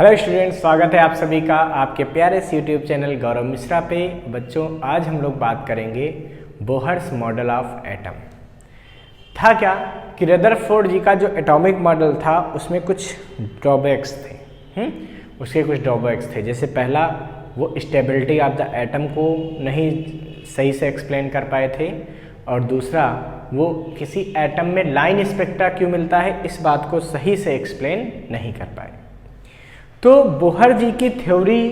Hello students, स्वागत है आप सभी का आपके प्यारे से यूट्यूब चैनल गौरव मिश्रा पे। बच्चों, आज हम लोग बात करेंगे बोहर्स मॉडल ऑफ एटम। था क्या कि रदरफोर्ड जी का जो एटॉमिक मॉडल था उसमें कुछ ड्रॉबैक्स थे। उसके कुछ ड्रॉबैक्स थे, जैसे पहला वो स्टेबिलिटी ऑफ द एटम को नहीं सही से एक्सप्लेन कर पाए थे, और दूसरा वो किसी एटम में लाइन स्पेक्ट्रा क्यों मिलता है इस बात को सही से एक्सप्लेन नहीं कर पाए। तो बोहर जी की थ्योरी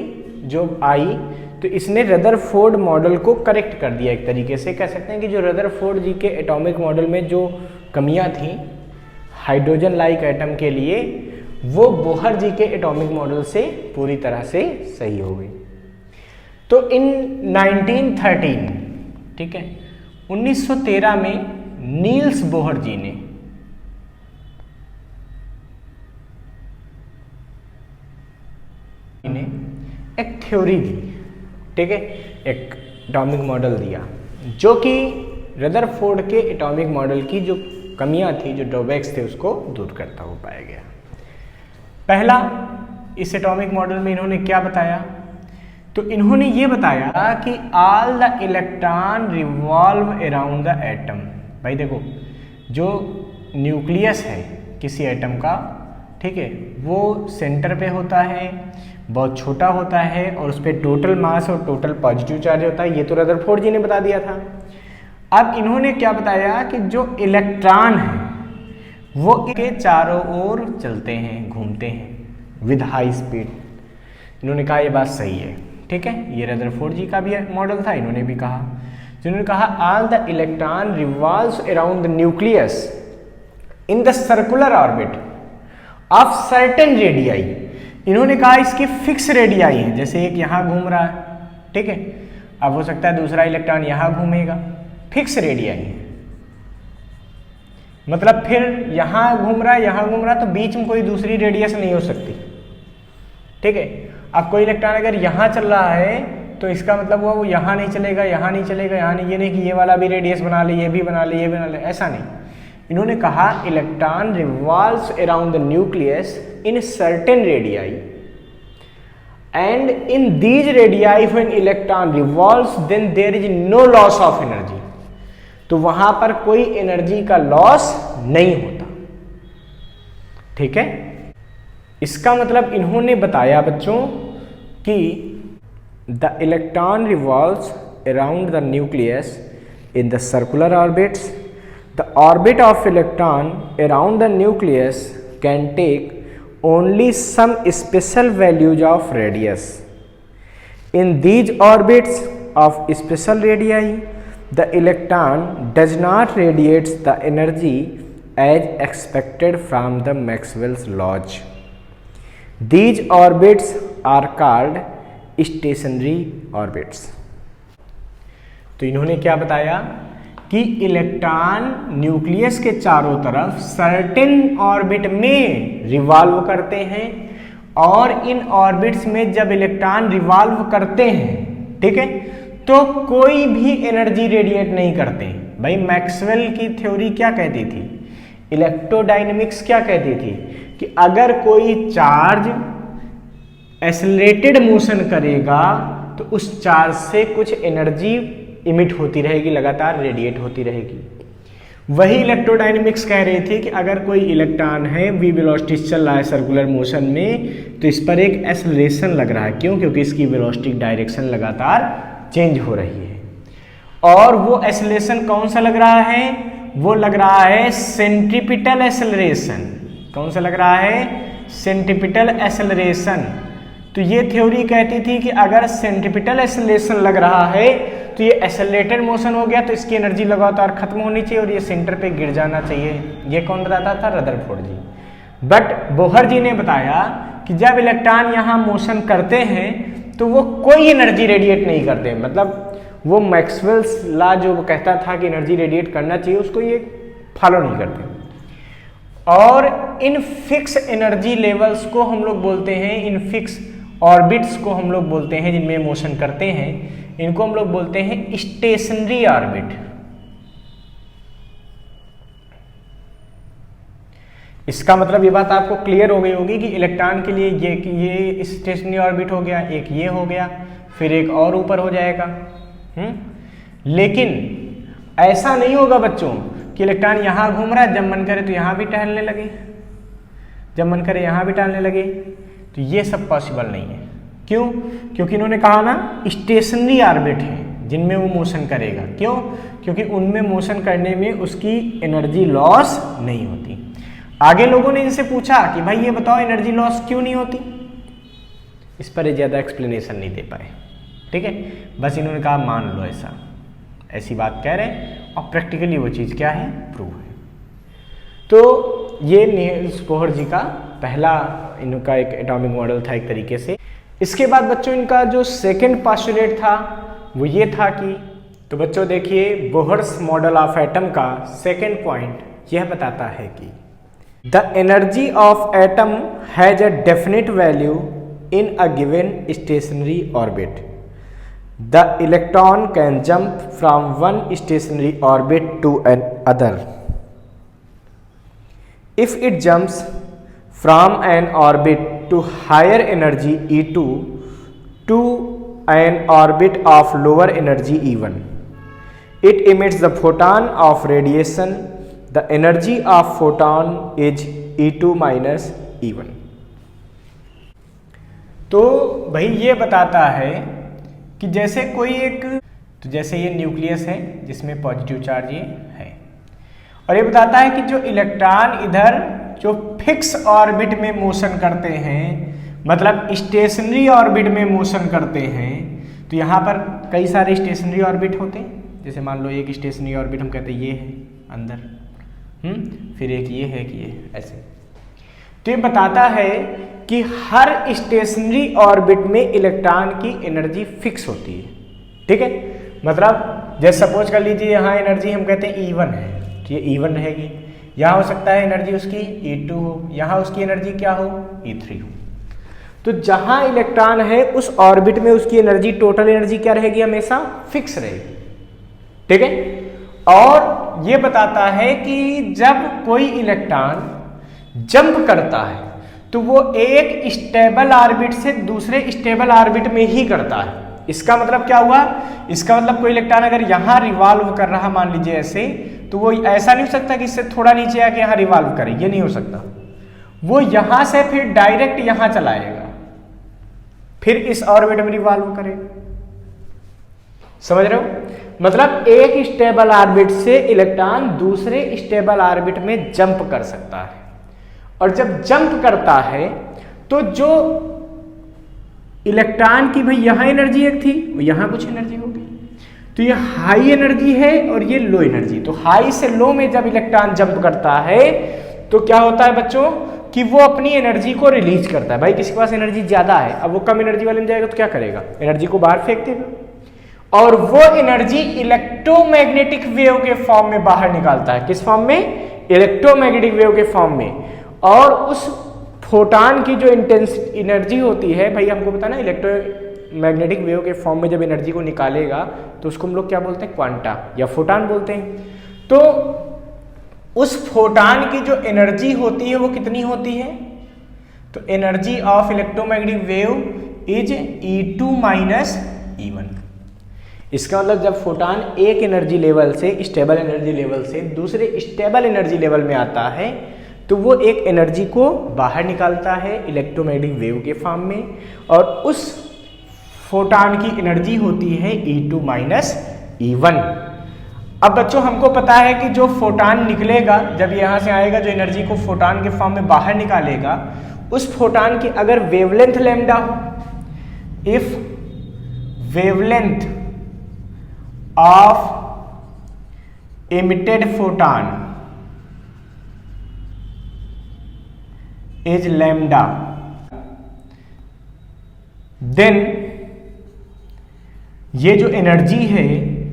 जो आई तो इसने रदरफोर्ड मॉडल को करेक्ट कर दिया। एक तरीके से कह सकते हैं कि जो रदरफोर्ड जी के एटॉमिक मॉडल में जो कमियां थी हाइड्रोजन लाइक एटम के लिए, वो बोहर जी के एटॉमिक मॉडल से पूरी तरह से सही हो गई। तो इन 1913, ठीक है, 1913 में नील्स बोहर जी ने एक थ्योरी दी, ठीक है, एक एटॉमिक मॉडल दिया जो कि रदरफोर्ड के एटॉमिक मॉडल की जो कमियां थी, जो ड्रॉबैक्स थे, उसको दूर करता हुआ पाया गया। पहला, इस एटॉमिक मॉडल में इन्होंने क्या बताया, तो इन्होंने ये बताया कि all the electron revolve around the atom. भाई देखो, जो न्यूक्लियस है किसी एटम का, ठीक है, वो सेंटर पे होता है, बहुत छोटा होता है, और उस पर टोटल मास और टोटल पॉजिटिव चार्ज होता है। ये तो रदरफोर्ड जी ने बता दिया था। अब इन्होंने क्या बताया कि जो इलेक्ट्रॉन है वो के चारों ओर चलते हैं, घूमते हैं विद हाई स्पीड। इन्होंने कहा ये बात सही है, ठीक है, ये रदरफोर्ड जी का भी मॉडल था, इन्होंने भी कहा। जिन्होंने कहा all the electron revolves around the nucleus in the circular orbit of certain radii. इन्होंने कहा इसकी फिक्स रेडियाई है, जैसे एक यहाँ घूम रहा है, ठीक है, अब हो सकता है दूसरा इलेक्ट्रॉन यहाँ घूमेगा, फिक्स रेडियाई है। मतलब फिर यहाँ घूम रहा है, यहाँ घूम रहा है, तो बीच में कोई दूसरी रेडियस नहीं हो सकती, ठीक है। अब कोई इलेक्ट्रॉन अगर यहाँ चल रहा है तो इसका मतलब वो यहाँ नहीं चलेगा, यहाँ नहीं चलेगा, यहाँ नहीं, ये नहीं कि ये वाला भी रेडियस बना ले, ये भी बना ले, ये भी बना ले, ऐसा नहीं। इन्होंने कहा electron revolves around the nucleus in certain radii and in these radii when electron revolves then there is no loss of energy. तो वहां पर कोई एनर्जी का लॉस नहीं होता, ठीक है। इसका मतलब इन्होंने बताया बच्चों कि the electron revolves around the nucleus in the circular orbits. The orbit of electron around the nucleus can take only some special values of radius. In these orbits of special radii, the electron does not radiate the energy as expected from the Maxwell's laws. These orbits are called stationary orbits. तो इन्होंने क्या बताया कि electron nucleus के चारों तरफ certain orbit में revolve करते हैं, और इन ऑर्बिट्स में जब इलेक्ट्रॉन रिवॉल्व करते हैं, ठीक है, तो कोई भी एनर्जी रेडिएट नहीं करते। भाई मैक्सवेल की थ्योरी क्या कहती थी, इलेक्ट्रोडायनेमिक्स क्या कहती थी, कि अगर कोई चार्ज एक्सेलरेटेड मोशन करेगा तो उस चार्ज से कुछ एनर्जी इमिट होती रहेगी, लगातार रेडिएट होती रहेगी। वही इलेक्ट्रोडायनेमिक्स कह रही थी कि अगर कोई इलेक्ट्रॉन है वी वेलोसिटी चल रहा है सर्कुलर मोशन में, तो इस पर एक एक्सेलरेशन लग रहा है। क्यों? क्योंकि इसकी वेलोसिटी डायरेक्शन लगातार चेंज हो रही है। और वो एक्सेलरेशन कौन सा लग रहा है? वो लग रहा है सेंट्रीपिटल एक्सेलरेशन। कौन सा लग रहा है? Centripetal acceleration. तो ये थ्योरी कहती थी कि अगर सेंट्रीपिटल एक्सेलरेशन लग रहा है तो ये एक्सेलरेटेड मोशन हो गया, तो इसकी एनर्जी लगातार खत्म होनी चाहिए और ये सेंटर पे गिर जाना चाहिए। ये कौन बताता था? Rutherford ji. But Bohr ji ने बताया कि जब इलेक्ट्रॉन यहाँ मोशन करते हैं तो वो कोई एनर्जी रेडिएट नहीं करते। मतलब वो मैक्सवेल्स लॉ जो कहता था कि एनर्जी रेडिएट करना चाहिए, उसको ये फॉलो नहीं करते। और इन फिक्स एनर्जी लेवल्स को हम लोग बोलते हैं, इन फिक्स ऑर्बिट्स को हम लोग बोलते हैं जिनमें मोशन करते हैं, इनको हम लोग बोलते हैं स्टेशनरी ऑर्बिट। इसका मतलब ये बात आपको क्लियर हो गई होगी कि इलेक्ट्रॉन के लिए ये स्टेशनरी ऑर्बिट हो गया, एक ये हो गया, फिर एक और ऊपर हो जाएगा। लेकिन ऐसा नहीं होगा बच्चों कि इलेक्ट्रॉन यहाँ घूम रहा है, जब मन करे तो यहाँ भी टहलने लगे, जब मन करे यहाँ भी टहलने लगे, तो ये सब पॉसिबल नहीं है। क्यों? क्योंकि इन्होंने कहा ना स्टेशनरी ऑर्बिट है जिनमें वो मोशन करेगा। क्यों? क्योंकि उनमें मोशन करने में उसकी एनर्जी लॉस नहीं होती। आगे लोगों ने इनसे पूछा कि भाई ये बताओ एनर्जी लॉस क्यों नहीं होती, इस पर ज़्यादा एक्सप्लेनेशन नहीं दे पाए। ठीक है, बस इन्होंने कहा मान लो ऐसी बात कह रहे हैं, और प्रैक्टिकली वो चीज़ क्या है, प्रूव है। तो ये नील्स बोहर जी का पहला इनका एक एटॉमिक मॉडल था एक तरीके से। इसके बाद बच्चों इनका जो सेकंड पोस्टुलेट था वो ये था कि, तो बच्चों देखिए बोहर्स मॉडल ऑफ एटम का सेकंड पॉइंट यह बताता है कि the energy of atom has a definite value in a given stationery orbit. The electron can jump from one stationary orbit to another. If it jumps from an orbit to higher energy E2 to an orbit of lower energy E1, it emits the photon of radiation. The energy of photon is E2 minus E1. तो भाई ये बताता है कि जैसे कोई एक, तो जैसे ये न्यूक्लियस है जिसमें पॉजिटिव चार्ज ये है, और ये बताता है कि जो इलेक्ट्रॉन इधर जो फिक्स ऑर्बिट में मोशन करते हैं, मतलब स्टेशनरी ऑर्बिट में मोशन करते हैं, तो यहाँ पर कई सारे स्टेशनरी ऑर्बिट होते हैं। जैसे मान लो एक स्टेशनरी ऑर्बिट हम कहते हैं ये है अंदर, फिर एक ये है कि ये ऐसे। तो ये बताता है कि हर स्टेशनरी ऑर्बिट में इलेक्ट्रॉन की एनर्जी फिक्स होती है। ठीक है, मतलब जैसे सपोज कर लीजिए यहाँ एनर्जी हम कहते हैं E1 है, तो ये E1 रहेगी। यहाँ हो सकता है एनर्जी उसकी E2 हो, यहाँ उसकी एनर्जी क्या हो, E3 हो। तो जहाँ इलेक्ट्रॉन है उस ऑर्बिट में उसकी एनर्जी, टोटल एनर्जी क्या रहेगी, हमेशा फिक्स रहेगी। ठीक है, और ये बताता है कि जब कोई इलेक्ट्रॉन जंप करता है तो वो एक स्टेबल ऑर्बिट से दूसरे स्टेबल ऑर्बिट में ही करता है। इसका मतलब क्या हुआ, इसका मतलब कोई इलेक्ट्रॉन अगर यहाँ रिवॉल्व कर रहा मान लीजिए ऐसे, तो वो ऐसा नहीं हो सकता कि इससे थोड़ा नीचे आके यहाँ रिवॉल्व करे, ये नहीं हो सकता। वो यहाँ से फिर डायरेक्ट यहाँ चलाएगा, फिर इस ऑर्बिट में रिवॉल्व करेगा। समझ रहे हो? मतलब एक स्टेबल ऑर्बिट से इलेक्ट्रॉन दूसरे स्टेबल ऑर्बिट में जंप कर सकता है, और जब जंप करता है तो जो इलेक्ट्रॉन की भाई यहाँ एनर्जी एक थी, वो यहाँ कुछ एनर्जी होगी, तो ये हाई एनर्जी है और ये लो एनर्जी। तो हाई से लो में जब इलेक्ट्रॉन जंप करता है तो क्या होता है बच्चों कि वो अपनी एनर्जी को रिलीज करता है। भाई किसी के पास एनर्जी ज्यादा है, अब वो कम एनर्जी वाले में जाएगा तो क्या करेगा, एनर्जी को बाहर फेंक देगा, और वो एनर्जी इलेक्ट्रोमैग्नेटिक वेव के फॉर्म में बाहर निकालता है। किस फॉर्म में, इलेक्ट्रोमैग्नेटिक वेव के फॉर्म में। और उस फोटॉन की जो इंटेंस एनर्जी होती है, भाई हमको पता ना इलेक्ट्रोमैग्नेटिक वेव के फॉर्म में जब एनर्जी को निकालेगा तो उसको हम लोग क्या बोलते हैं, क्वांटा या फोटॉन बोलते हैं। तो उस फोटॉन की जो एनर्जी होती है वो कितनी होती है, तो energy of electromagnetic wave is E2 minus E1। इसका मतलब जब फोटॉन एक एनर्जी लेवल से, स्टेबल एनर्जी लेवल से दूसरे स्टेबल एनर्जी लेवल में आता है तो वो एक एनर्जी को बाहर निकालता है इलेक्ट्रोमैग्नेटिक वेव के फॉर्म में, और उस फोटॉन की एनर्जी होती है E2 माइनस E1। अब बच्चों हमको पता है कि जो फोटॉन निकलेगा, जब यहाँ से आएगा, जो एनर्जी को फोटॉन के फॉर्म में बाहर निकालेगा, उस फोटॉन की अगर वेवलेंथ लैम्डा हो, if wavelength of emitted photon is lambda, then ये जो एनर्जी है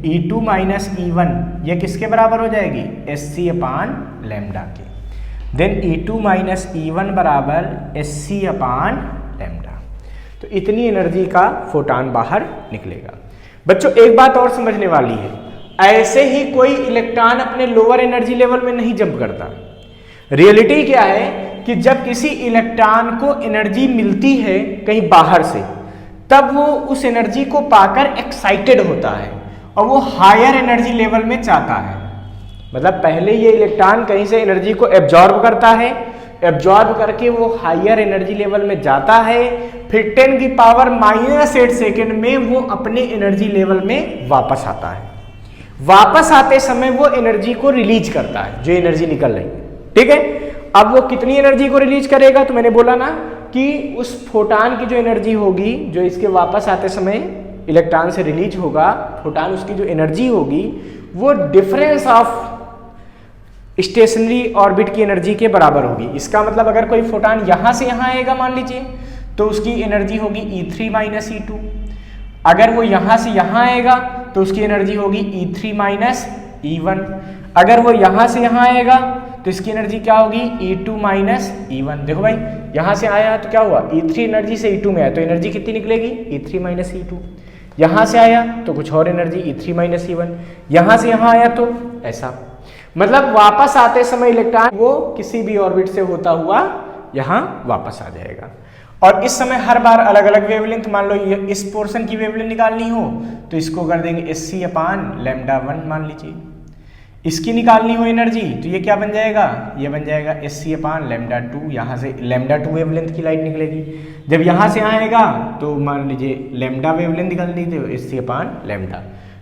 E2 माइनस E1 ये किसके बराबर हो जाएगी, SC अपान लैम्डा के। देन E2 माइनस E1 बराबर SC अपान लैम्डा। तो इतनी एनर्जी का फोटॉन बाहर निकलेगा। बच्चों एक बात और समझने वाली है, ऐसे ही कोई इलेक्ट्रॉन अपने लोअर एनर्जी लेवल में नहीं जंप करता। रियलिटी क्या है कि जब किसी इलेक्ट्रॉन को एनर्जी मिलती है कहीं बाहर से, तब वो उस एनर्जी को पाकर एक्साइटेड होता है और वो हायर एनर्जी लेवल में चाहता है। मतलब पहले ये इलेक्ट्रॉन कहीं से एनर्जी को एब्जॉर्ब करता है, एब्जॉर्ब करके वो हायर एनर्जी लेवल में जाता है, फिर 10 की पावर -8 सेकेंड में वो अपने एनर्जी लेवल में वापस आता है। वापस आते समय वो एनर्जी को रिलीज करता है, जो एनर्जी निकल रही है, ठीक है। अब वो कितनी एनर्जी को रिलीज करेगा, तो मैंने बोला ना कि उस फोटॉन की जो एनर्जी होगी, जो इसके वापस आते समय इलेक्ट्रॉन से रिलीज होगा, फोटॉन उसकी जो एनर्जी होगी वो डिफरेंस ऑफ स्टेशनरी ऑर्बिट की एनर्जी के बराबर होगी। इसका मतलब अगर कोई फोटॉन यहां से यहां आएगा मान लीजिए, तो उसकी एनर्जी होगी E3 - E2। अगर वो यहां से यहां आएगा तो उसकी एनर्जी होगी E3 - E1। अगर वो यहां से यहां आएगा तो इसकी एनर्जी क्या होगी, E2 - E1। देखो भाई, यहां से आया तो क्या हुआ, E3 एनर्जी से E2 में आया तो एनर्जी कितनी निकलेगी, E3 - E2। यहां से आया तो कुछ और एनर्जी, E3 - E1। यहां से यहां आया तो ऐसा। मतलब वापस आते समय इलेक्ट्रॉन वो किसी भी ऑर्बिट से होता हुआ यहां वापस आ जाएगा। और इस समय हर बार अलग अलग वेवलेंथ, मान लो ये इस पोर्शन की वेवलेंथ निकालनी हो तो इसको कर देंगे Sc/λ1 मान लीजिए। इसकी निकालनी हो एनर्जी तो ये क्या बन जाएगा, ये बन जाएगा Sc/λ2। यहाँ से λ2 वेवलेंथ की लाइट निकलेगी। जब यहाँ से आएगा तो मान लीजिए लैम्डा वेवलेंथ निकालनी थी, Sc/λ।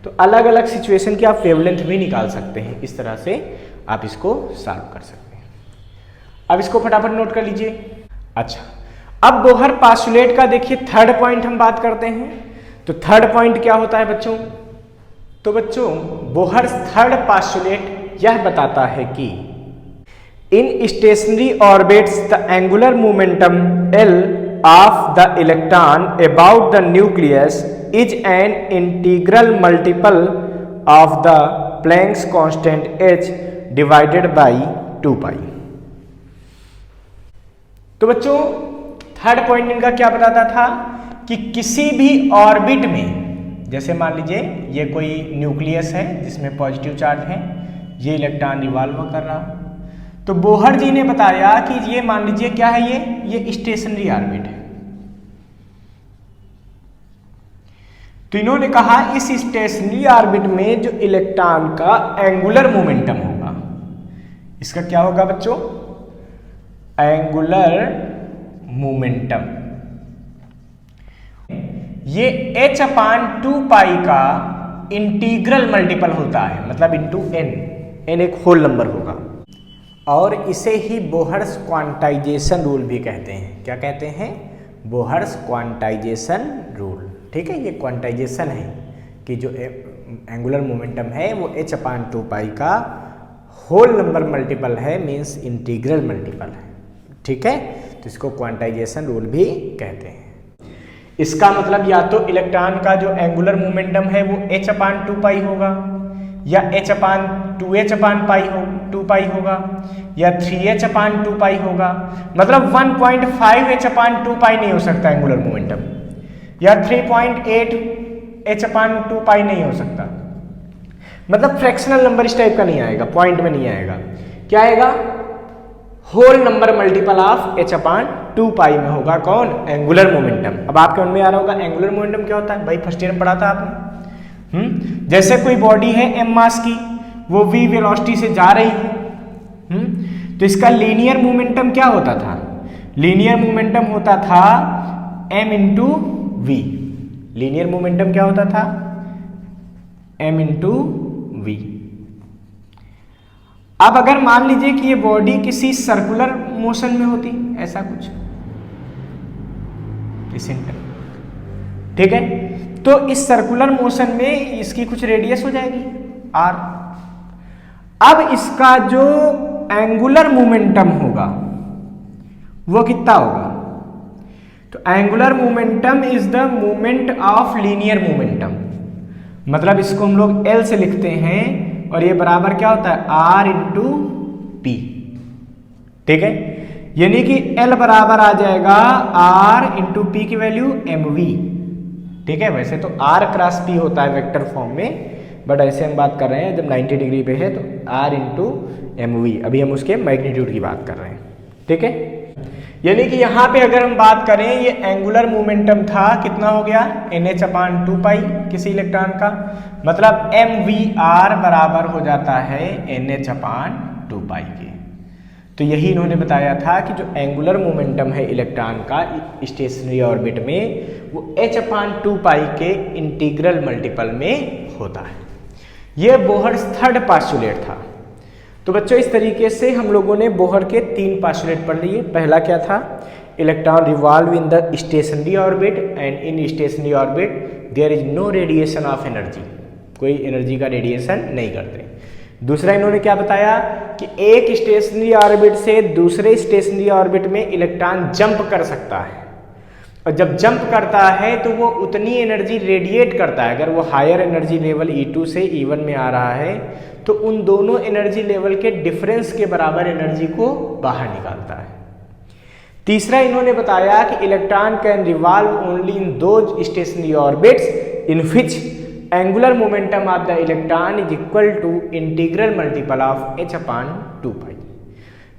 तो अलग अलग सिचुएशन की आप वेवलेंथ भी निकाल सकते हैं। इस तरह से आप इसको सॉल्व कर सकते हैं। अब इसको फटाफट नोट कर लीजिए। अच्छा, अब बोहर पास्टुलेट का देखिए थर्ड पॉइंट हम बात करते हैं। तो थर्ड पॉइंट क्या होता है बच्चों, तो बच्चों बोहर थर्ड पास्टुलेट यह बताता है कि in stationary orbits the angular momentum L of the electron about the nucleus is an integral multiple of the Planck's constant h divided by 2π। तो बच्चों थर्ड पॉइंट इनका क्या बताता था कि किसी भी ऑर्बिट में, जैसे मान लीजिए ये कोई न्यूक्लियस है जिसमें पॉजिटिव चार्ज है, ये इलेक्ट्रॉन रिवॉल्व कर रहा, तो बोहर जी ने बताया कि ये मान लीजिए क्या है, ये स्टेशनरी ऑर्बिट है। तो इन्होंने कहा इस स्टेशनरी ऑर्बिट में जो इलेक्ट्रॉन का एंगुलर मोमेंटम होगा, इसका क्या होगा बच्चों, एंगुलर मोमेंटम, ये h/2π का इंटीग्रल मल्टीपल होता है, मतलब इंटू n एक होल नंबर होगा। और इसे ही बोहर्स क्वांटाइजेशन रूल भी कहते हैं। क्या कहते हैं, बोहर्स क्वांटाइजेशन रूल। ठीक है, ये क्वांटाइजेशन है कि जो एंगुलर मोमेंटम है वो h/2π का होल नंबर मल्टीपल है, मीन्स इंटीग्रल मल्टीपल है। ठीक है, तो इसको क्वांटाइजेशन रूल भी कहते हैं। इसका मतलब या तो इलेक्ट्रॉन का जो एंगुलर मोमेंटम है वो h/2π होगा, या h/2h/2π होगा, या 3h/2π होगा। मतलब 1.5h/2π नहीं हो सकता एंगुलर मोमेंटम, या 3.8h/2π नहीं हो सकता। मतलब फ्रैक्शनल नंबर इस टाइप का नहीं आएगा, पॉइंट में नहीं आएगा। क्या आएगा, whole number multiple of h/2π में होगा कौन, एंगुलर मोमेंटम। अब आपके मन में आ रहा होगा एंगुलर मोमेंटम क्या होता है, भाई फर्स्ट ईयर में पढ़ा था आपने। जैसे कोई बॉडी है m मास की, वो v वेलोसिटी से जा रही है, तो इसका लीनियर मोमेंटम क्या होता था, लीनियर मोमेंटम होता था m into v। Linear momentum क्या होता था, m इंटू v। अब अगर मान लीजिए कि ये बॉडी किसी सर्कुलर मोशन में होती, ऐसा कुछ, ठीक है, तो इस सर्कुलर मोशन में इसकी कुछ रेडियस हो जाएगी r। अब इसका जो एंगुलर मोमेंटम होगा वो कितना होगा, तो angular momentum is the moment of linear momentum. मतलब इसको हम लोग L से लिखते हैं और ये बराबर क्या होता है, R इंटू पी। ठीक है, यानी कि L बराबर आ जाएगा R इंटू पी की वैल्यू mv। ठीक है, वैसे तो R क्रॉस P होता है वेक्टर फॉर्म में, बट ऐसे हम बात कर रहे हैं जब 90 डिग्री पे है तो r इंटू एम वी, अभी हम उसके मैग्नीट्यूड की बात कर रहे हैं, ठीक है। यानी कि यहाँ पे अगर हम बात करें ये एंगुलर मोमेंटम था, कितना हो गया NH/2π किसी इलेक्ट्रॉन का, मतलब mvr बराबर हो जाता है NH/2π के। तो यही इन्होंने बताया था कि जो एंगुलर मोमेंटम है इलेक्ट्रॉन का स्टेशनरी ऑर्बिट में वो h/2π के इंटीग्रल मल्टीपल में होता है। ये बोहर्स थर्ड पास्टुलेट था। तो बच्चों इस तरीके से हम लोगों ने बोहर के 3 पास्टुलेट पढ़ लिए। पहला क्या था, electron revolve in the stationary orbit and in stationary orbit there is no radiation of energy, कोई एनर्जी का रेडिएशन नहीं करते। दूसरा इन्होंने क्या बताया कि एक स्टेशनरी ऑर्बिट से दूसरे स्टेशनरी ऑर्बिट में इलेक्ट्रॉन जंप कर सकता है, और जब जंप करता है तो वो उतनी एनर्जी रेडिएट करता है। अगर वो हायर एनर्जी लेवल E2 से E1 में आ रहा है तो उन दोनों एनर्जी लेवल के डिफरेंस के बराबर एनर्जी को बाहर निकालता है। तीसरा इन्होंने बताया कि electron can revolve only in those stationary orbits in which angular momentum of the electron is equal to integral multiple of h/2π।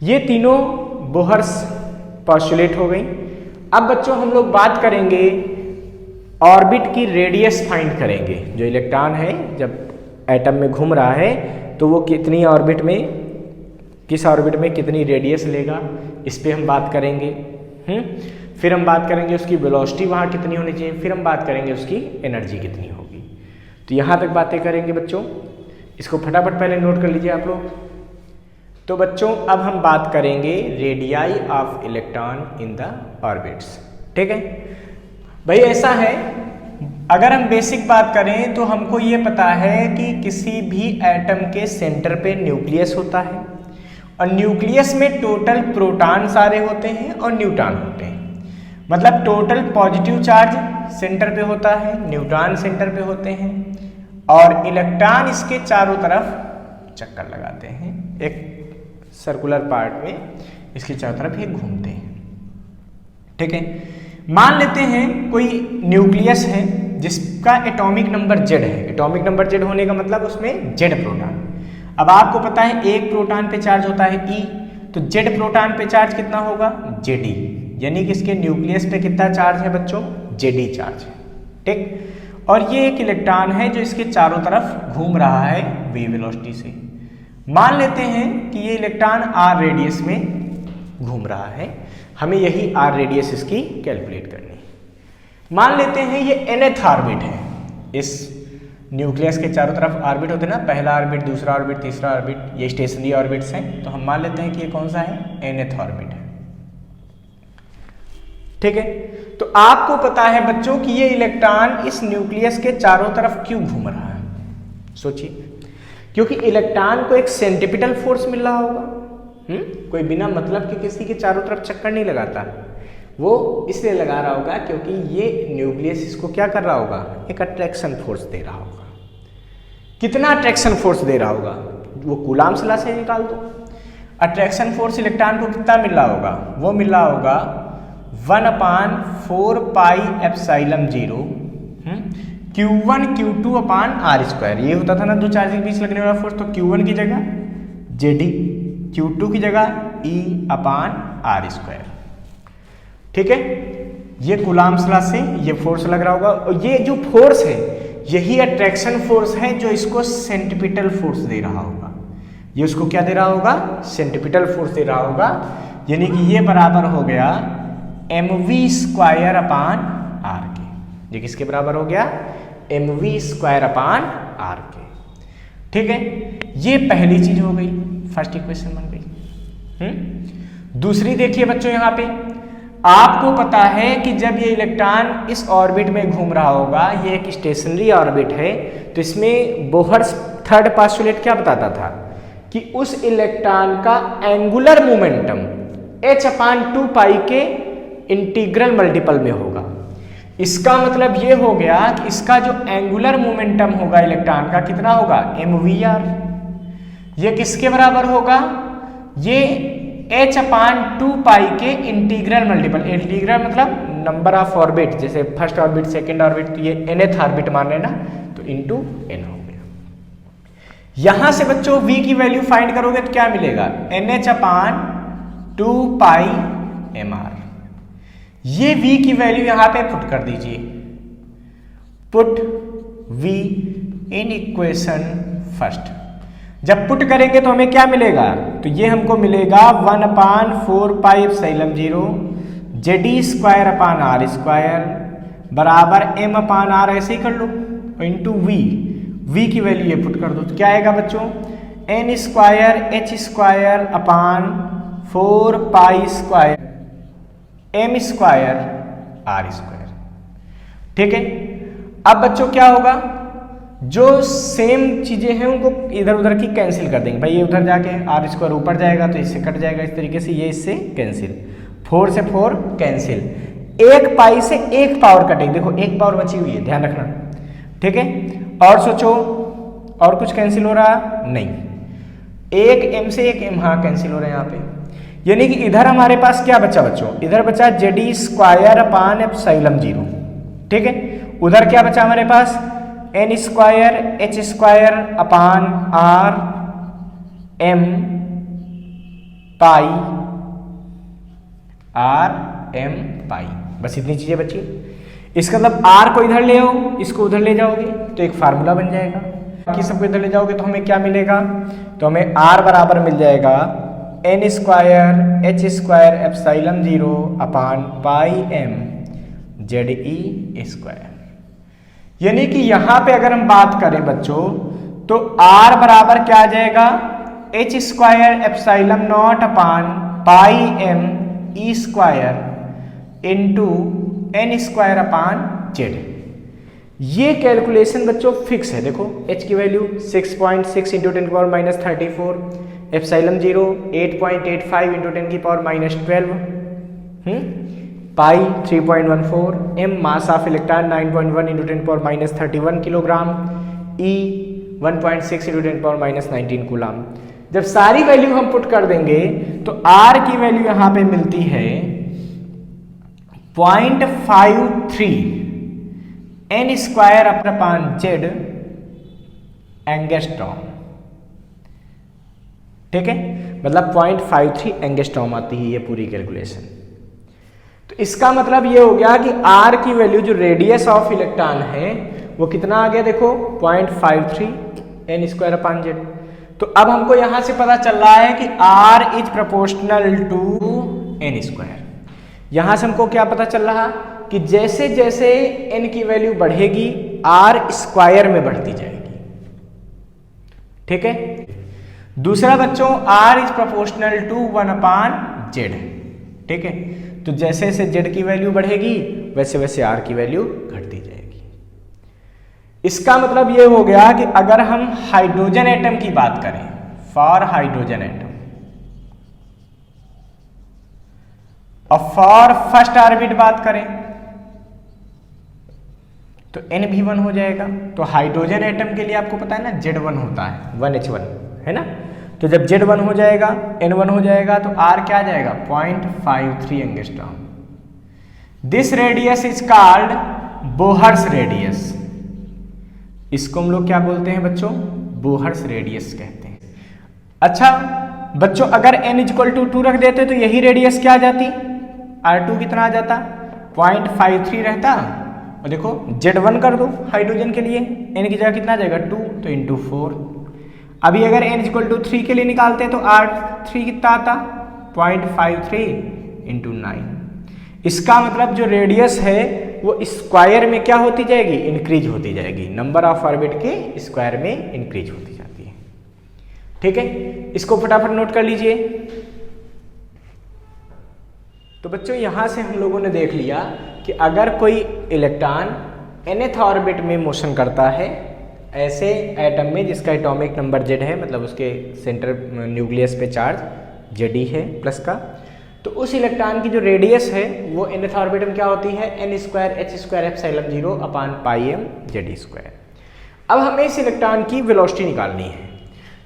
ये तीनों बोहर्स पोस्टुलेट हो गई। अब बच्चों हम लोग बात करेंगे ऑर्बिट की रेडियस फाइंड करेंगे। जो इलेक्ट्रॉन है जब एटम में घूम रहा है तो वो कितनी ऑर्बिट में, किस ऑर्बिट में कितनी रेडियस लेगा, इस पे हम बात करेंगे। फिर हम बात करेंगे उसकी वेलोसिटी वहाँ कितनी होनी चाहिए, फिर हम बात करेंगे उसकी एनर्जी कितनी होगी। तो यहाँ तक बातें करेंगे बच्चों, इसको फटाफट पहले नोट कर लीजिए आप लोग। तो बच्चों अब हम बात करेंगे radii of electron in the orbits, ठीक है भाई। ऐसा है, अगर हम बेसिक बात करें तो हमको ये पता है कि किसी भी एटम के सेंटर पे न्यूक्लियस होता है, और न्यूक्लियस में टोटल प्रोटॉन सारे होते हैं और न्यूट्रॉन होते हैं। मतलब टोटल पॉजिटिव चार्ज सेंटर पे होता है, न्यूट्रॉन सेंटर पे होते हैं, और इलेक्ट्रॉन इसके चारों तरफ चक्कर लगाते हैं, एक सर्कुलर पार्ट में इसके चारों तरफ ये घूमते हैं, ठीक है। मान लेते हैं कोई न्यूक्लियस है जिसका एटॉमिक नंबर Z है। एटॉमिक नंबर Z होने का मतलब उसमें Z प्रोटॉन। अब आपको पता है एक प्रोटॉन पे चार्ज होता है E, तो Z प्रोटॉन पे चार्ज कितना होगा Zd, यानी कि इसके न्यूक्लियस पे कितना चार्ज है बच्चों, Zd चार्ज है, ठीक। और ये एक इलेक्ट्रॉन है जो इसके चारों तरफ घूम रहा है v वेलोसिटी से। मान लेते हैं कि ये इलेक्ट्रॉन r रेडियस में घूम रहा है, हमें यही r रेडियस इसकी कैलकुलेट करनी है। मान लेते हैं ये nth ऑर्बिट है, इस न्यूक्लियस के चारों तरफ ऑर्बिट होते हैं ना, पहला ऑर्बिट, दूसरा ऑर्बिट, तीसरा ऑर्बिट, ये स्टेशनरी ऑर्बिट्स हैं। तो हम मान लेते हैं कि ये कौन सा है, nth ऑर्बिट है, ठीक है। तो आपको पता है बच्चों कि ये इलेक्ट्रॉन इस न्यूक्लियस के चारों तरफ क्यों घूम रहा है, सोचिए। क्योंकि इलेक्ट्रॉन को एक सेंट्रिपिटल फोर्स मिल रहा होगा। कोई बिना मतलब के किसी के चारों तरफ चक्कर नहीं लगाता, वो इसलिए लगा रहा होगा क्योंकि ये न्यूक्लियस इसको क्या कर रहा होगा, एक अट्रैक्शन फोर्स दे रहा होगा। कितना अट्रैक्शन फोर्स दे रहा होगा, वो कूलाम्स लॉ से निकाल दो। अट्रैक्शन फोर्स इलेक्ट्रॉन को कितना मिल रहा होगा, वो मिल रहा होगा 1/4πε0 Q1 Q2/r²। ये होता था ना दो चार्ज के बीच लगने वाला फोर्स, तो Q1 की जगह Zd, Q2 की जगह E/r², ठीक है। ये कूलाम्स लॉ से ये फोर्स लग रहा होगा, और ये जो फोर्स है यही अट्रैक्शन फोर्स है जो इसको सेंट्रिपिटल फोर्स दे रहा होगा। ये उसको क्या दे रहा होगा, सेंट्रिपिटल फोर्स दे रहा होगा। यानी कि ये बराबर हो गया mv²/r के। ये किसके बराबर हो गया, mv²/r के, ठीक है। ये पहली चीज हो गई, फर्स्ट इक्वेशन बन गई। दूसरी देखिए बच्चों, यहाँ पे आपको पता है कि जब ये इलेक्ट्रॉन इस ऑर्बिट में घूम रहा होगा, ये एक स्टेशनरी ऑर्बिट है, तो इसमें बोहर्स थर्ड पास्टुलेट क्या बताता था कि उस इलेक्ट्रॉन का एंगुलर मोमेंटम h/2π के इंटीग्रल मल्टीपल में होगा। इसका मतलब ये हो गया कि इसका जो एंगुलर मोमेंटम होगा इलेक्ट्रॉन का कितना होगा, mvr। ये किसके बराबर होगा, ये h/2π के इंटीग्रल मल्टीपल। इंटीग्रल मतलब नंबर ऑफ ऑर्बिट, जैसे फर्स्ट ऑर्बिट, सेकंड ऑर्बिट, तो ये nth ऑर्बिट मान लेना, तो इंटू n हो गया, यहां से बच्चों v की वैल्यू फाइंड करोगे तो क्या मिलेगा, NH/2πmr। ये v की वैल्यू यहां पे पुट कर दीजिए, put v in equation first. जब पुट करेंगे तो हमें क्या मिलेगा, तो ये हमको मिलेगा 1/4πε0 Ze²/r² बराबर m/r, ऐसे ही कर लो, इंटू v की वैल्यू ये पुट कर दो तो क्या आएगा बच्चों, n²h²/4πm²r²। ठीक है। अब बच्चों क्या होगा, जो सेम चीजें हैं उनको इधर उधर की कैंसिल कर देंगे। भाई ये उधर जाके r² ऊपर जाएगा तो इससे कट जाएगा, इस तरीके से ये इससे कैंसिल, 4 से 4 कैंसिल, 1 पाई से 1 पावर कटेगी, देखो 1 पावर बची हुई है, ध्यान रखना। ठीक है। और सोचो और कुछ कैंसिल हो रहा नहीं, 1 m से 1 m, हाँ कैंसिल हो रहे हैं यहाँ पे। यानी कि इधर हमारे पास क्या बचा बच्चों, इधर बचा Ze²/ε0। ठीक है। उधर क्या बचा हमारे पास, n²h²/rm²r/m², बस इतनी चीजें बची। इसका मतलब r को इधर ले आओ, इसको उधर ले जाओगे तो एक फार्मूला बन जाएगा, बाकी सबको इधर ले जाओगे तो हमें क्या मिलेगा, तो हमें r बराबर मिल जाएगा n²h²/ε0/πm²। यानी कि यहां पे अगर हम बात करें बच्चों तो r बराबर क्या आ जाएगा, h²ε0/πm² इंटू n²/z। ये कैलकुलेशन बच्चों फिक्स है, देखो h की value 6.6 × 10⁻34, ε0 8.85 × 10⁻12, pi 3.14, m mass of electron 9.1 × 10⁻31 kilogram, e 1.6 × 10⁻19 coulomb. जब सारी वैल्यू हम पुट कर देंगे तो r की वैल्यू यहां पे मिलती है 0.53 n²/z एंगस्ट्रॉम। ठीक है, मतलब 0.53 एंगस्ट्रॉम आती है ये पूरी कैलकुलेशन। तो इसका मतलब ये हो गया कि r की वैल्यू जो रेडियस ऑफ इलेक्ट्रॉन है वो कितना आ गया, देखो 0.53 n²/z। तो अब हमको यहां से पता चल रहा है कि r is proportional to n²। यहां से हमको क्या पता चल रहा कि जैसे जैसे n की वैल्यू बढ़ेगी r² में बढ़ती जाएगी। ठीक है। दूसरा बच्चों r is proportional to 1/z। ठीक है। तो जैसे जैसे z की वैल्यू बढ़ेगी वैसे वैसे r की वैल्यू घटती जाएगी। इसका मतलब ये हो गया कि अगर हम हाइड्रोजन एटम की बात करें, फॉर हाइड्रोजन एटम और फॉर फर्स्ट ऑर्बिट बात करें तो n भी 1 हो जाएगा। तो हाइड्रोजन एटम के लिए आपको पता है ना Z1 होता है, 1h1 है ना। तो जब Z1 हो जाएगा, N1 हो जाएगा तो R क्या आ जाएगा 0.53 angstrom. This radius is called Bohr's radius. इसको हम लोग क्या बोलते हैं बच्चों, बोहर्स रेडियस कहते हैं। अच्छा बच्चों अगर n = 2 रख देते तो यही रेडियस क्या आ जाती, R2 कितना आ जाता 0.53 रहता। और देखो Z1 कर दो हाइड्रोजन के लिए, n की जगह कितना आ जाएगा 2 तो इंटू 4। अभी अगर n = 3 के लिए निकालते तो R3 कितना आता 0.53 इंटू 9। इसका मतलब जो रेडियस है वो स्क्वायर में क्या होती जाएगी, इंक्रीज होती जाएगी, नंबर ऑफ ऑर्बिट के स्क्वायर में इंक्रीज होती जाती है। ठीक है, इसको फटाफट नोट कर लीजिए। तो बच्चों यहां से हम लोगों ने देख लिया कि अगर कोई इलेक्ट्रॉन nth ऑर्बिट में मोशन करता है ऐसे एटम में जिसका एटॉमिक नंबर Z है, मतलब उसके सेंटर न्यूक्लियस पे चार्ज Ze है प्लस का, तो उस इलेक्ट्रॉन की जो रेडियस है वो nth ऑर्बिट में क्या होती है n²h²ε0/πm_z²। अब हमें इस इलेक्ट्रॉन की वेलोसिटी निकालनी है।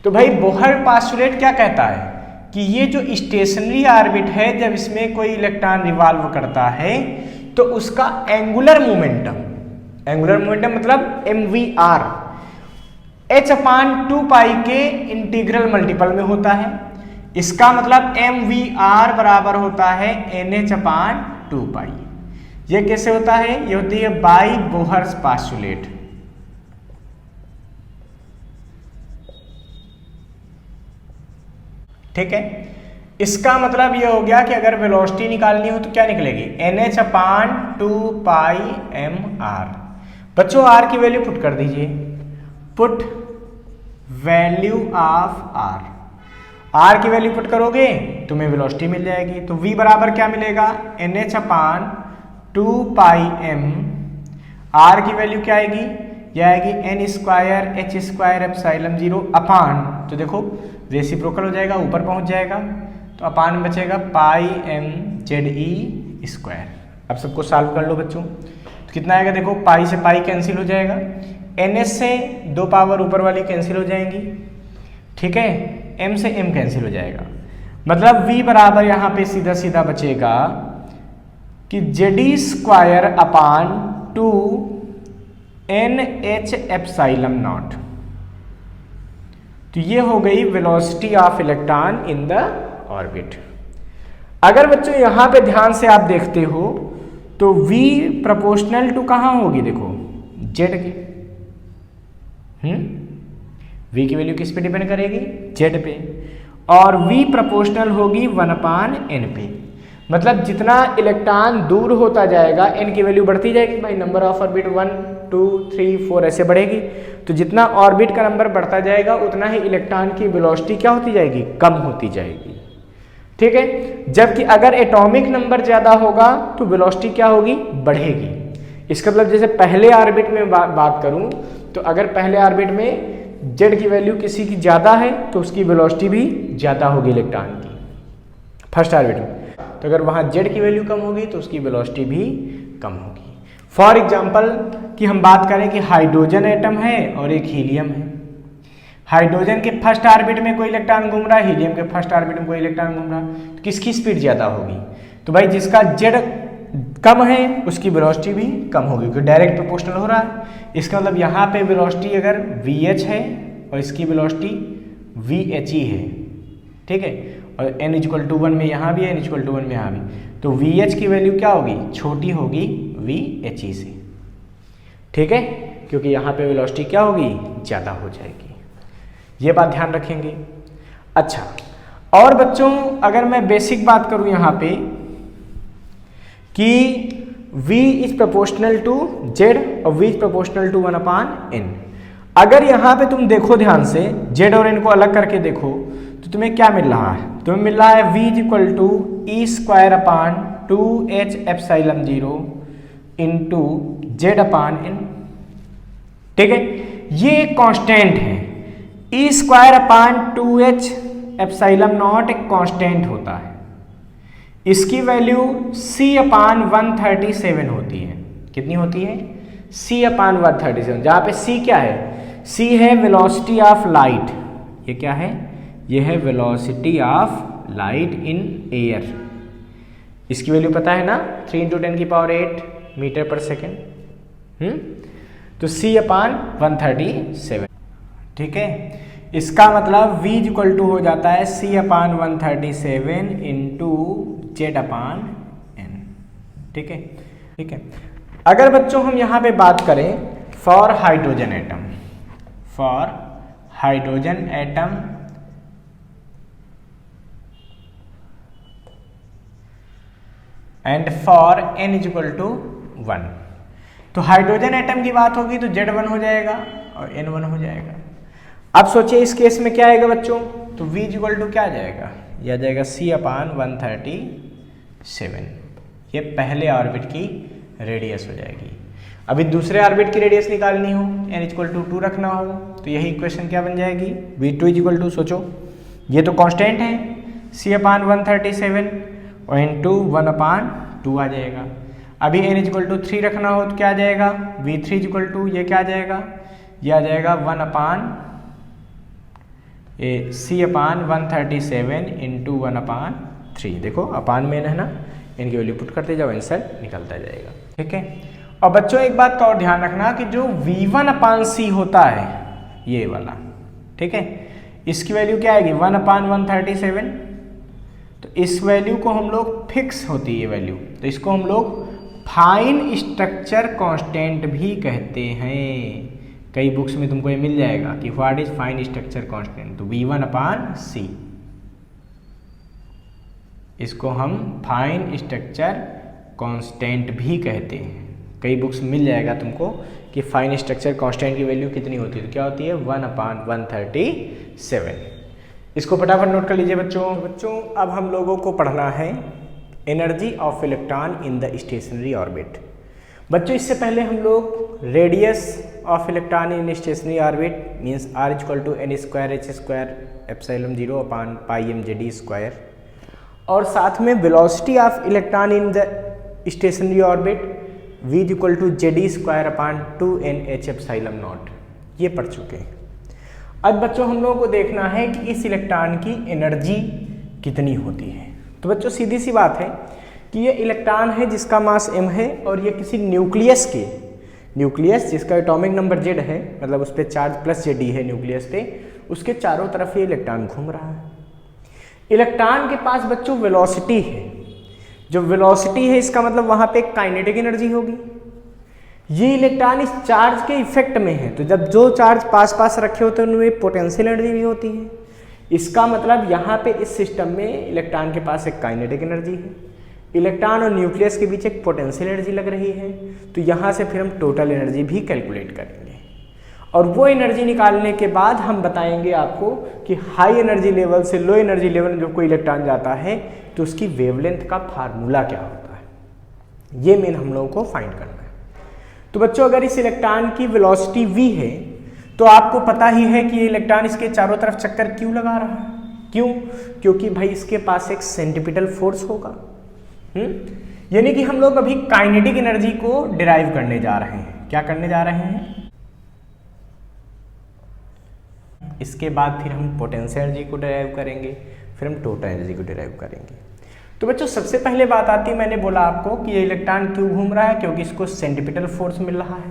तो भाई बोहर पास्टुलेट क्या कहता है कि ये जो स्टेशनरी ऑर्बिट है जब इसमें कोई इलेक्ट्रॉन रिवॉल्व करता है तो उसका एंगुलर मोमेंटम मतलब mvr h अपान 2 पाई के इंटीग्रल मल्टीपल में होता है। इसका मतलब mvr बराबर होता है nh अपान 2 पाई। ये कैसे होता है? ये होती है बाई बोहर्स पास्टुलेट। ठीक है, इसका मतलब ये हो गया कि अगर वेलोसिटी निकालनी हो तो क्या निकलेगी? nh अपान 2 पाई mr। बच्चों r की वैल्यू पुट कर दीजिए, पुट वैल्यू ऑफ r की वैल्यू पुट करोगे तुम्हें वेलोसिटी मिल जाएगी। तो v बराबर क्या मिलेगा? nh अपान 2 पाई m। r की वैल्यू क्या आएगी? यह आएगी n square h square epsilon 0 अपान, तो देखो रेसिप्रोकल हो जाएगा, ऊपर पहुंच जाएगा, तो अपान में बचेगा पाई m ze स्क्वायर। अब सबको सॉल्व कर लो बच्चों, तो कितना आएगा? देखो पाई से पाई कैंसिल हो जाएगा, ns से 2 पावर ऊपर वाली कैंसिल हो जाएंगी, ठीक है, m से m कैंसिल हो जाएगा। मतलब v बराबर यहाँ पे सीधा सीधा बचेगा कि JD square upon 2 NH epsilon not. तो ये हो गई velocity of electron in the orbit. अगर बच्चों यहां पे ध्यान से आप देखते हो तो v प्रोपोर्शनल टू कहां होगी? देखो z के। v की वैल्यू किस पे डिपेंड करेगी? z पे। और v प्रोपोर्शनल होगी 1/n पे। मतलब जितना इलेक्ट्रॉन दूर होता जाएगा n की वैल्यू बढ़ती जाएगी भाई, नंबर ऑफ ऑर्बिट 1 2 3 4 ऐसे बढ़ेगी। तो जितना ऑर्बिट का नंबर बढ़ता जाएगा उतना ही इलेक्ट्रॉन की वेलोसिटी क्या होती जाएगी? कम होती जाएगी। ठीक है, जबकि अगर एटॉमिक नंबर ज्यादा होगा तो वेलोसिटी क्या होगी? बढ़ेगी। इसका मतलब जैसे पहले ऑर्बिट में बात करूं तो अगर पहले ऑर्बिट में z की वैल्यू किसी की ज्यादा है तो उसकी वेलोसिटी भी ज्यादा होगी इलेक्ट्रॉन की, फर्स्ट ऑर्बिट में। तो अगर वहां z की वैल्यू कम होगी तो उसकी वेलोसिटी भी कम होगी। फॉर एग्जाम्पल कि हम बात करें कि हाइड्रोजन एटम है और एक हीलियम है। हाइड्रोजन के फर्स्ट ऑर्बिट में कोई इलेक्ट्रॉन घूम रहा है, हीलियम के फर्स्ट ऑर्बिट में कोई इलेक्ट्रॉन घूम रहा है, तो किसकी स्पीड ज्यादा होगी? तो भाई जिसका z कम है उसकी वेलोसिटी भी कम होगी, क्योंकि डायरेक्ट प्रोपोर्शनल हो रहा है। इसका मतलब यहाँ पे वेलोसिटी अगर vh है और इसकी वेलोसिटी vhe है, ठीक है, और n = 1 में यहाँ भी है, n = 1 में यहाँ भी, तो vh की वैल्यू क्या होगी? छोटी होगी vhe से, ठीक है, क्योंकि यहाँ पे वेलोसिटी क्या होगी? ज़्यादा हो जाएगी। ये बात ध्यान रखेंगे। अच्छा, और बच्चों अगर मैं बेसिक बात करूँ यहाँ पे कि v is proportional to z और v is proportional to 1/n। अगर यहाँ पे तुम देखो ध्यान से z और n को अलग करके देखो तो तुम्हें क्या मिल रहा है? तुम्हें मिल रहा है v = e² 2h epsilon 0 into z/n। ठीक है, ये एक कांस्टेंट है। e² 2h एप्सिलॉन नॉट एक कांस्टेंट होता है। इसकी वैल्यू c/137 होती है। कितनी होती है? c/137, जहां पे c क्या है? c है वेलोसिटी ऑफ लाइट। ये क्या है? ये है velocity of light in air. इसकी वैल्यू पता है ना, 3 × 10⁸ मीटर पर सेकेंड। तो c/137, ठीक है। इसका मतलब v = हो जाता है c/137 इंटू z/n। ठीक है, ठीक है। अगर बच्चों हम यहाँ पे बात करें for hydrogen atom, for hydrogen atom and for n = 1, तो हाइड्रोजन एटम की बात होगी तो Z1 हो जाएगा और N1 हो जाएगा। अब सोचिए इस केस में क्या आएगा बच्चों? तो v = क्या आ जाएगा? यह आ जाएगा c/137। ये पहले ऑर्बिट की रेडियस हो जाएगी। अभी दूसरे ऑर्बिट की रेडियस निकालनी हो, n = 2 रखना हो, तो यही इक्वेशन क्या बन जाएगी? v2 = सोचो, ये तो कांस्टेंट है c/137 और इंटू 1/2 आ जाएगा। अभी n = 3 रखना हो तो क्या आ जाएगा? v3 = ये क्या आ जाएगा? ये आ जाएगा c/137 इंटू 1/3। देखो अपान में है ना, इनकी वैल्यू पुट करते जाओ, आंसर निकलता जाएगा। ठीक है। और बच्चों एक बात का और ध्यान रखना कि जो v1/c होता है, ये वाला, ठीक है। इसकी वैल्यू क्या आएगी 1/137। तो इस वैल्यू को हम लोग फिक्स होती है ये वैल्यू, तो इसको हम लोग फाइन स्ट्रक्चर कांस्टेंट भी कहते हैं। कई बुक्स में तुमको ये मिल जाएगा कि what is fine structure constant, तो V1/C, इसको हम फाइन स्ट्रक्चर कांस्टेंट भी कहते हैं। कई बुक्स मिल जाएगा तुमको कि फाइन स्ट्रक्चर कांस्टेंट की वैल्यू कितनी होती है, तो क्या होती है 1/137। इसको फटाफट नोट कर लीजिए बच्चों। अब हम लोगों को पढ़ना है energy of electron in the stationary orbit. बच्चों इससे पहले हम लोग radius of electron in stationary orbit means R=n²h²ε0/πmjd², और साथ में velocity of electron in the stationary orbit V=Jd²/2nh∈0 ये पढ़ चुके हैं। अब बच्चों हम लोगों को देखना है कि इस इलेक्ट्रॉन की एनर्जी कितनी होती है। तो बच्चों सीधी सी बात है कि ये इलेक्ट्रॉन है जिसका मास m है, और ये किसी न्यूक्लियस जिसका एटॉमिक नंबर Z है, मतलब उस पर चार्ज प्लस Zd है न्यूक्लियस पे, उसके चारों तरफ ये इलेक्ट्रॉन घूम रहा है। इलेक्ट्रॉन के पास बच्चों वेलोसिटी है, जो वेलोसिटी है इसका मतलब वहां पे काइनेटिक एनर्जी होगी। ये इलेक्ट्रॉन इस चार्ज के इफेक्ट में है, तो जब जो चार्ज पास रखे होते हैं उनमें पोटेंशियल एनर्जी भी होती है। इसका मतलब यहाँ पे इस सिस्टम में इलेक्ट्रॉन के पास एक काइनेटिक एनर्जी है, इलेक्ट्रॉन और न्यूक्लियस के बीच एक पोटेंशियल एनर्जी लग रही है। तो यहाँ से फिर हम टोटल एनर्जी भी कैलकुलेट करेंगे, और वो एनर्जी निकालने के बाद हम बताएंगे आपको कि हाई एनर्जी लेवल से लो एनर्जी लेवल में जब कोई इलेक्ट्रॉन जाता है तो उसकी वेवलेंथ का फार्मूला क्या होता है, ये मेन हम लोगों को फाइंड करना है। तो बच्चों अगर इस इलेक्ट्रॉन की वेलोसिटी v है, तो आपको पता ही है कि ये इलेक्ट्रॉन इसके चारों तरफ चक्कर क्यों लगा रहा है। क्यों? क्योंकि भाई इसके पास एक सेंट्रीपिटल फोर्स होगा। यानी कि हम लोग अभी काइनेटिक एनर्जी को डिराइव करने जा रहे हैं। क्या करने जा रहे हैं? इसके बाद फिर हम पोटेंशियल एनर्जी को डिराइव करेंगे, फिर हम टोटल एनर्जी को डिराइव करेंगे। तो बच्चों सबसे पहले बात आती है, मैंने बोला आपको कि ये इलेक्ट्रॉन क्यों घूम रहा है, क्योंकि इसको सेंट्रीपिटल फोर्स मिल रहा है।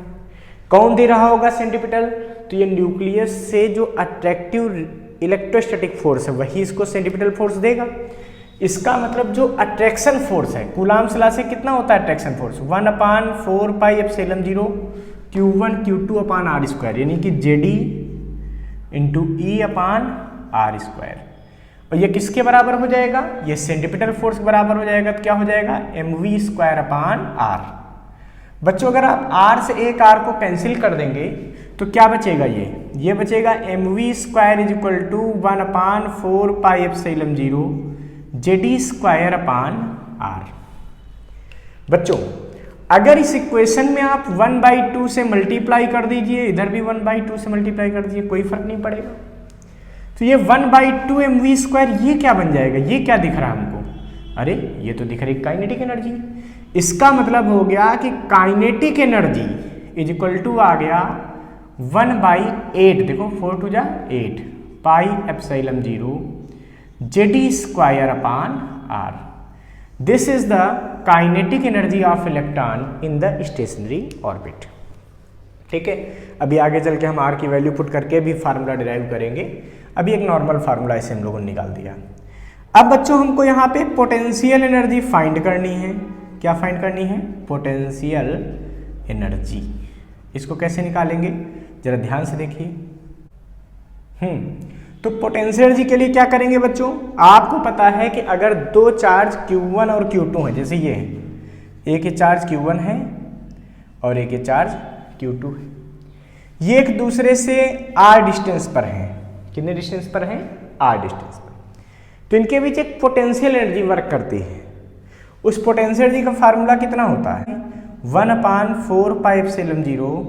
कौन दे रहा होगा सेंट्रीपिटल? तो ये न्यूक्लियस से जो अट्रैक्टिव इलेक्ट्रोस्टैटिक फोर्स है वही इसको सेंट्रीपिटल फोर्स देगा। इसका मतलब जो अट्रैक्शन फोर्स है, कूलाम्स लॉ से कितना होता है अट्रैक्शन फोर्स? 1/4πε0 Q1 Q2/r², यानी कि Jd × E/r²। और ये किसके बराबर हो जाएगा? ये सेंट्रीपिटल फोर्स के बराबर हो जाएगा। तो क्या हो जाएगा? mv²/r। बच्चों अगर आप r से एक r को कैंसिल कर देंगे तो क्या बचेगा? ये बचेगा mv² = 1/4πε0 Jd²/r। बच्चों अगर इस इक्वेशन में आप 1/2 से मल्टीप्लाई कर दीजिए, इधर भी 1/2 से मल्टीप्लाई कर दीजिए, कोई फर्क नहीं पड़ेगा। तो ये 1/2 mv², ये क्या बन जाएगा? ये क्या दिख रहा है हमको? अरे ये तो दिख रही काइनेटिक एनर्जी। इसका मतलब हो गया कि काइनेटिक एनर्जी = आ गया 1/8, देखो 4 × 8 πε0 Jd²/r। This is the kinetic energy of electron in the stationary orbit. ठीक है, अभी आगे चल के हम r की वैल्यू पुट करके भी फार्मूला डिराइव करेंगे। अभी एक नॉर्मल फार्मूला इसे हम लोगों ने निकाल दिया। अब बच्चों हमको यहाँ पे पोटेंशियल एनर्जी फाइंड करनी है। क्या फाइंड करनी है? Potential energy. इसको कैसे निकालेंगे जरा ध्यान से देखिए। तो पोटेंशियल एनर्जी के लिए क्या करेंगे बच्चों? आपको पता है कि अगर दो चार्ज Q1 और Q2 हैं, जैसे ये है, एक ये चार्ज Q1 है और एक ये चार्ज Q2 है, ये एक दूसरे से r डिस्टेंस पर हैं। कितने डिस्टेंस पर हैं? r डिस्टेंस पर। तो इनके बीच एक पोटेंशियल एनर्जी वर्क करती है। उस पोटेंशियल एनर्जी का फार्मूला कितना होता है? 1/4πε0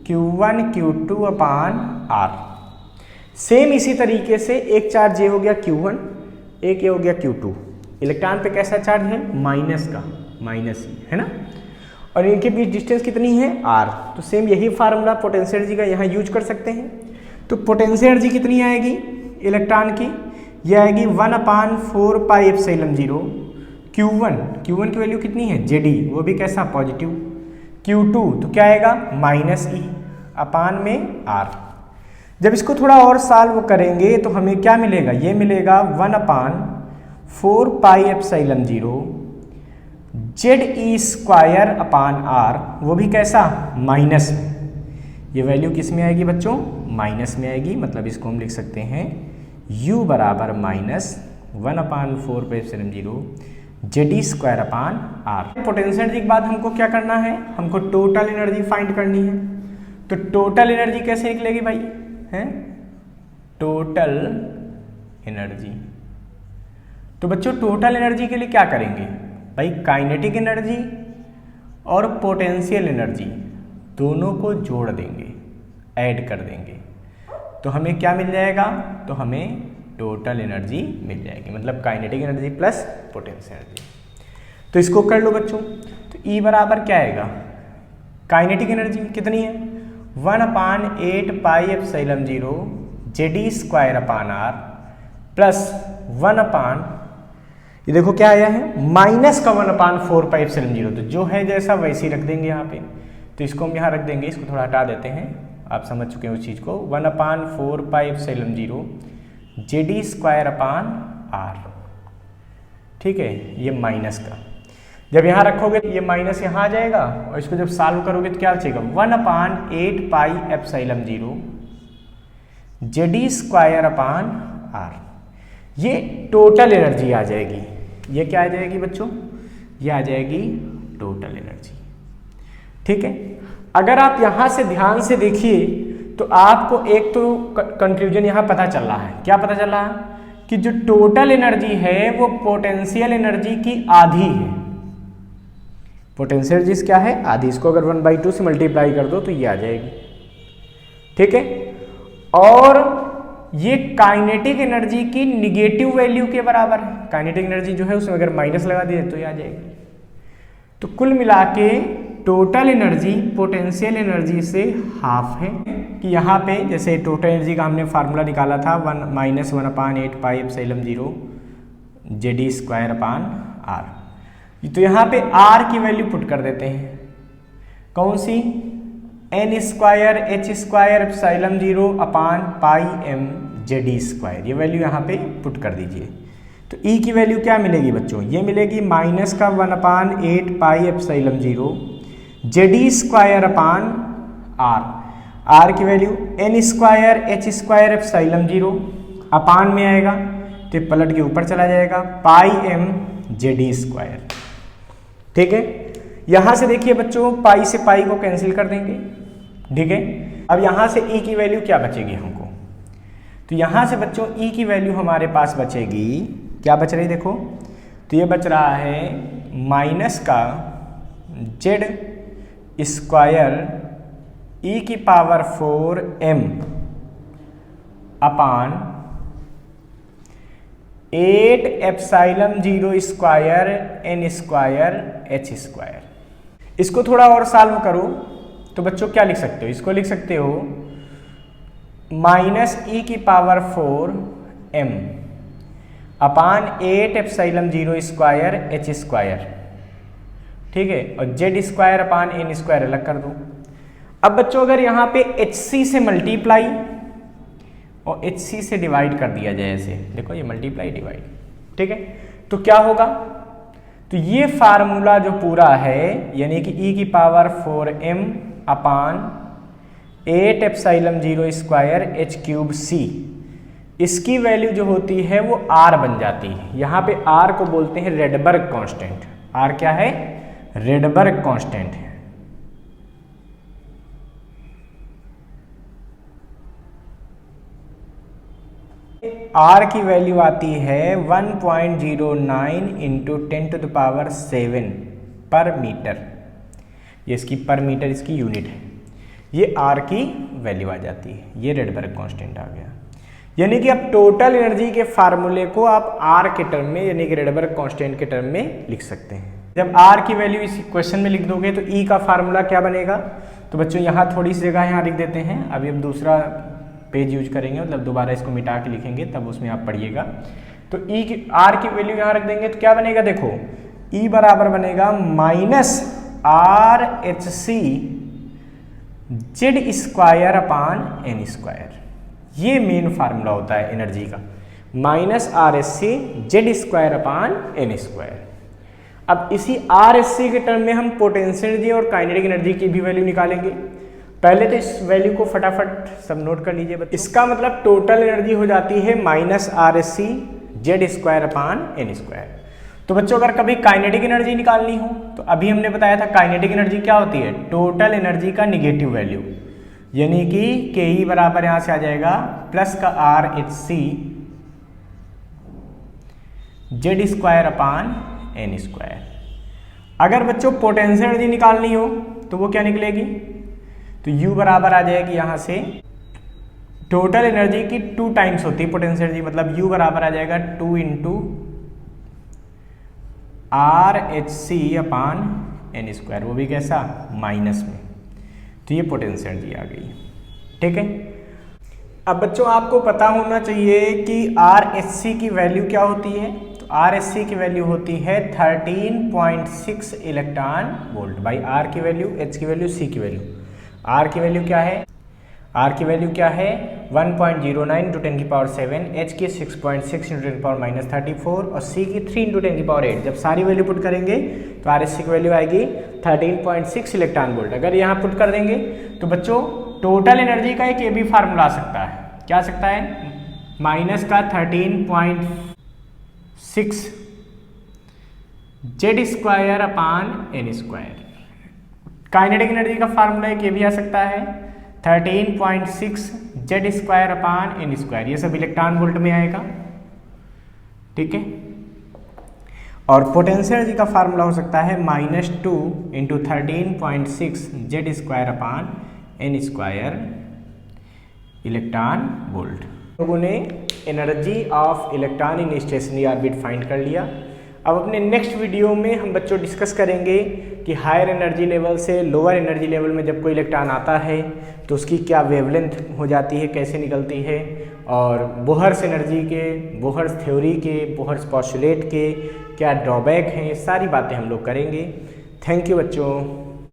Q1 Q2/r। सेम इसी तरीके से एक चार्ज ये हो गया Q1, एक ये हो गया Q2। इलेक्ट्रॉन पे कैसा चार्ज है? माइनस का, माइनस ही है ना, और इनके बीच डिस्टेंस कितनी है? r। तो सेम यही फार्मूला पोटेंशियल एनर्जी का यहाँ यूज कर सकते हैं। तो पोटेंशियल एनर्जी कितनी आएगी इलेक्ट्रॉन की? ये आएगी 1/4πε0 Q1 की वैल्यू कितनी है? Jd, वो भी कैसा? जब इसको थोड़ा और सॉल्व करेंगे तो हमें क्या मिलेगा, ये मिलेगा 1/4πε0 ZE²/r, वो भी कैसा, माइनस में। ये वैल्यू किस में आएगी बच्चों, माइनस में आएगी, मतलब इसको हम लिख सकते हैं u बराबर -1/4πε0 ZE²/r। पोटेंशियल एनर्जी के बाद हमको क्या करना है, हमको टोटल एनर्जी फाइंड करनी है। तो टोटल एनर्जी कैसे निकलेगी भाई, हैं, टोटल एनर्जी। तो बच्चों टोटल एनर्जी के लिए क्या करेंगे भाई, काइनेटिक एनर्जी और पोटेंशियल एनर्जी दोनों को जोड़ देंगे, ऐड कर देंगे, तो हमें क्या मिल जाएगा, तो हमें टोटल एनर्जी मिल जाएगी, मतलब kinetic energy plus potential energy. तो इसको कर लो बच्चों। तो E बराबर क्या आएगा, काइनेटिक एनर्जी कितनी है, 1/8πε0 ZE²/r प्लस 1/, ये देखो क्या आया है, माइनस का 1/4πε0, तो जो है जैसा वैसे ही रख देंगे यहाँ पे। तो इसको हम यहाँ रख देंगे, इसको थोड़ा हटा देते हैं, आप समझ चुके हैं उस चीज़ को। 1/4πε0 ZE²/r, ठीक है, ये माइनस का। जब यहाँ रखोगे तो ये माइनस यहाँ आ जाएगा, और इसको जब सॉल्व करोगे तो क्या बचेगा, 1/8πε0 ZE²/r, ये टोटल एनर्जी आ जाएगी। ये क्या आ जाएगी बच्चों, ये आ जाएगी टोटल एनर्जी, ठीक है। अगर आप यहाँ से ध्यान से देखिए तो आपको एक तो कंक्लूजन यहाँ पता चल रहा है, क्या पता चल रहा है, कि जो टोटल एनर्जी है वो पोटेंशियल एनर्जी की आधी है। पोटेंशियल एनर्जी क्या है, आधी। इसको अगर 1/2 से मल्टीप्लाई कर दो तो ये आ जाएगी, ठीक है। और ये काइनेटिक एनर्जी की निगेटिव वैल्यू के बराबर है। काइनेटिक एनर्जी जो है उसमें अगर माइनस लगा दिए तो ये आ जाएगी। तो कुल मिला के टोटल एनर्जी पोटेंशियल एनर्जी से हाफ है। कि यहाँ पे जैसे टोटल एनर्जी का हमने फार्मूला निकाला था 1/8πε0 ZE²/r, तो यहाँ पे r की वैल्यू पुट कर देते हैं, कौन सी, n²h²ε0/πm ZE², ये वैल्यू यहाँ पे पुट कर दीजिए। तो E की वैल्यू क्या मिलेगी बच्चों, ये मिलेगी माइनस का 1/8πε0 ZE²/r, r की वैल्यू n²h²ε0 अपान में आएगा तो पलट के ऊपर चला जाएगा πm ZE², ठीक है। यहां से देखिए बच्चों पाई से पाई को कैंसिल कर देंगे, ठीक है। अब यहां से E की वैल्यू क्या बचेगी हमको, तो यहां से बच्चों E की वैल्यू हमारे पास बचेगी, क्या बच रही देखो, तो ये बच रहा है माइनस का Z²e⁴m अपान 8ε0² n²h²। इसको थोड़ा और सॉल्व करो तो बच्चों क्या लिख सकते हो, इसको लिख सकते हो -e⁴m अपान 8ε0²h², ठीक है। और Z²/n² अलग कर दो। अब बच्चों अगर यहाँ पे hc से मल्टीप्लाई और hc से डिवाइड कर दिया जाए, ऐसे देखो ये मल्टीप्लाई डिवाइड, ठीक है, तो क्या होगा, तो ये फार्मूला जो पूरा है यानी कि e⁴m अपान 8ε0²h³c, इसकी वैल्यू जो होती है वो r बन जाती है। यहाँ पे r को बोलते हैं रेडबर्ग कांस्टेंट। r क्या है, रेडबर्ग कांस्टेंट है। r की वैल्यू आती है 1.09 × 10⁷ पर मीटर, ये इसकी पर मीटर इसकी यूनिट है, ये r की वैल्यू आ जाती है। ये रेडबर्ग कांस्टेंट आ गया। यानी कि अब टोटल एनर्जी के फार्मूले को आप r के टर्म में यानी कि रेडबर्ग कांस्टेंट के टर्म में लिख सकते हैं। जब r की वैल्यू इस इक्वेशन में लिख दोगे तो E का फार्मूला क्या बनेगा, तो बच्चों यहाँ थोड़ी सी जगह यहाँ लिख देते हैं, अभी हम दूसरा पेज यूज करेंगे, मतलब दोबारा इसको मिटा के लिखेंगे तब उसमें आप पढ़िएगा। तो E की r की वैल्यू यहाँ रख देंगे तो क्या बनेगा, देखो E बराबर बनेगा -rhc Z² अपान n²। ये मेन फार्मूला होता है एनर्जी का, minus R S C Z square upon N square. अब इसी आर एस सी के टर्म में हम पोटेंशियल एनर्जी और काइनेटिक एनर्जी की भी वैल्यू निकालेंगे। पहले तो इस वैल्यू को फटाफट सब नोट कर लीजिए बच्चों। इसका मतलब टोटल एनर्जी हो जाती है minus R S C Z square upon N square. तो बच्चों अगर कभी काइनेटिक एनर्जी निकालनी हो तो अभी हमने बताया था काइनेटिक एनर्जी क्या होती है, टोटल एनर्जी का निगेटिव वैल्यू, यानी कि के ई बराबर यहां से आ जाएगा प्लस का R H C Z square upon N square. अगर बच्चों पोटेंशियल एनर्जी निकालनी हो तो वो क्या निकलेगी, तो U बराबर आ जाएगी यहां से टोटल एनर्जी की 2 टाइम्स होती है पोटेंशियल एनर्जी, मतलब U बराबर आ जाएगा 2 into are H C upon N square, वो भी कैसा, माइनस में। तो ये पोटेंशियल एनर्जी आ गई, ठीक है। अब बच्चों आपको पता होना चाहिए कि आर एच सी की वैल्यू क्या होती है, तो आर एच सी की वैल्यू होती है 13.6 इलेक्ट्रॉन वोल्ट बाई आर की वैल्यू, एच की वैल्यू, सी की वैल्यू। आर की वैल्यू क्या है, आर की वैल्यू क्या है 1.09 × 10⁷, एच की 6.6 × 10⁻34 और सी की 3 × 10⁸। जब सारी वैल्यू पुट करेंगे तो आर एच सी की वैल्यू आएगी 13.6 इलेक्ट्रॉन वोल्ट। अगर यहाँ पुट कर देंगे तो बच्चों टोटल एनर्जी का एक ये भी फार्मूला आ सकता है, क्या आ सकता है, माइनस का 13.6 Z square upon N square. Kinetic energy का फार्मूला एक ये भी आ सकता है 13.6 Z square upon N square, ये सब इलेक्ट्रॉन वोल्ट में आएगा, ठीक है। और पोटेंशियल एनर्जी का फार्मूला हो सकता है -2 × 13.6 Z square upon N square electron volt. लोगों ने energy of electron in stationary orbit find कर लिया। अब अपने नेक्स्ट वीडियो में हम बच्चों डिस्कस करेंगे कि हायर एनर्जी लेवल से लोअर एनर्जी लेवल में जब कोई इलेक्ट्रॉन आता है तो उसकी क्या वेवलेंथ हो जाती है, कैसे निकलती है, और बोहर्स एनर्जी के, बोहर्स थ्योरी के, बोहर्स पोस्टुलेट के क्या ड्रॉबैक हैं, ये सारी बातें हम लोग करेंगे। थैंक यू बच्चों।